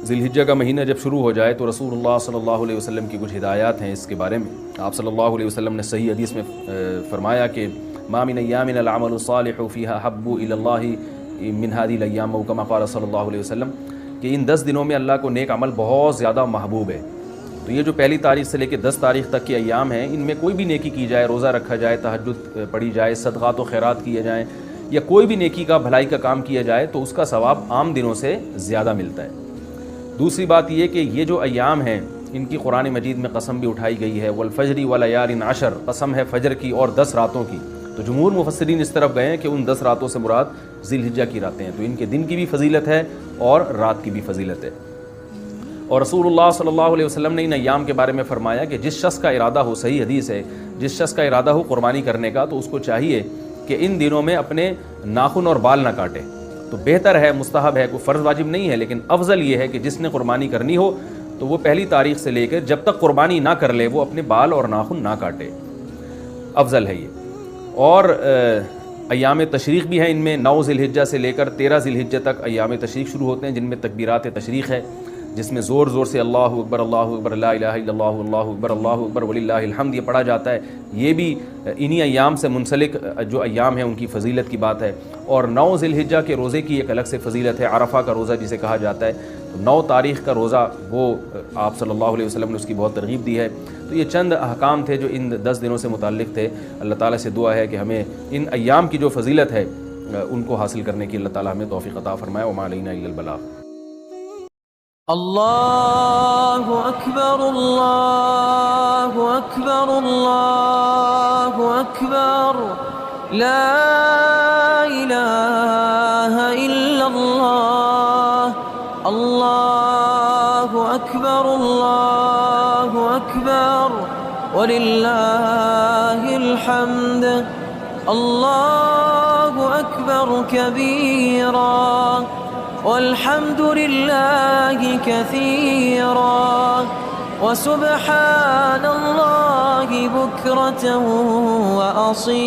ذی الحجہ کا مہینہ جب شروع ہو جائے تو رسول اللہ صلی اللہ علیہ وسلم کی کچھ ہدایات ہیں اس کے بارے میں۔ آپ صلی اللہ علیہ وسلم نے صحیح حدیث میں فرمایا کہ ما من ایام العمل الصالح فیہا حب الی اللہ من هذه الايام، او کما قال صلی اللہ علیہ وسلم، کہ ان 10 دنوں میں اللہ کو نیک عمل بہت زیادہ محبوب ہے۔ تو یہ جو پہلی تاریخ سے لے کے 10 تاریخ تک کے ایام ہیں، ان میں کوئی بھی نیکی کی جائے، روزہ رکھا جائے، تہجد پڑھی جائے، صدقات و خیرات کیے جائیں، یا کوئی بھی نیکی کا بھلائی کا کام کیا جائے تو اس کا ثواب عام دنوں سے زیادہ ملتا ہے۔ دوسری بات یہ کہ یہ جو ایام ہیں ان کی قرآن مجید میں قسم بھی اٹھائی گئی ہے، والفجر ولیال عشر، قسم ہے فجر کی اور 10 راتوں کی۔ تو جمہور مفسرین اس طرف گئے ہیں کہ ان 10 راتوں سے مراد ذی الحجہ کی راتیں ہیں، تو ان کے دن کی بھی فضیلت ہے اور رات کی بھی فضیلت ہے۔ اور رسول اللہ صلی اللہ علیہ وسلم نے ان ایام کے بارے میں فرمایا کہ جس شخص کا ارادہ ہو، صحیح حدیث ہے، جس شخص کا ارادہ ہو قربانی کرنے کا تو اس کو چاہیے کہ ان دنوں میں اپنے ناخن اور بال نہ کاٹے۔ تو بہتر ہے، مستحب ہے، کوئی فرض واجب نہیں ہے، لیکن افضل یہ ہے کہ جس نے قربانی کرنی ہو تو وہ پہلی تاریخ سے لے کر جب تک قربانی نہ کر لے وہ اپنے بال اور ناخن نہ کاٹے، افضل ہے یہ۔ اور ایام تشریق بھی ہیں، ان میں 9 ذی الحجہ سے لے کر 13 ذی الحجہ تک ایام تشریق شروع ہوتے ہیں، جن میں تکبیرات تشریق ہے، جس میں زور زور سے اللہ اکبر لا الہ الا اللہ اکبر وللہ الحمد یہ پڑھا جاتا ہے۔ یہ بھی انہی ایام سے منسلک جو ایام ہیں ان کی فضیلت کی بات ہے۔ اور 9 ذی الحجہ کے روزے کی ایک الگ سے فضیلت ہے، عرفہ کا روزہ جسے کہا جاتا ہے۔ 9 تاریخ کا روزہ وہ آپ صلی اللہ علیہ وسلم نے اس کی بہت ترغیب دی ہے۔ تو یہ چند احکام تھے جو ان 10 دنوں سے متعلق تھے۔ اللہ تعالیٰ سے دعا ہے کہ ہمیں ان ایام کی جو فضیلت ہے ان کو حاصل کرنے کی اللہ تعالیٰ ہمیں توفیق عطا فرمائے۔ وما علینا الا البلاغ۔ اللہ اکبر اللہ اکبر اللہ اکبر، لا الہ الا اللہ، اللہ اکبر اللہ اکبر وللہ الحمد، اللہ اکبر کبیرا والحمد للہ کثیرا وسبحان اللہ بکرة وأصیلا۔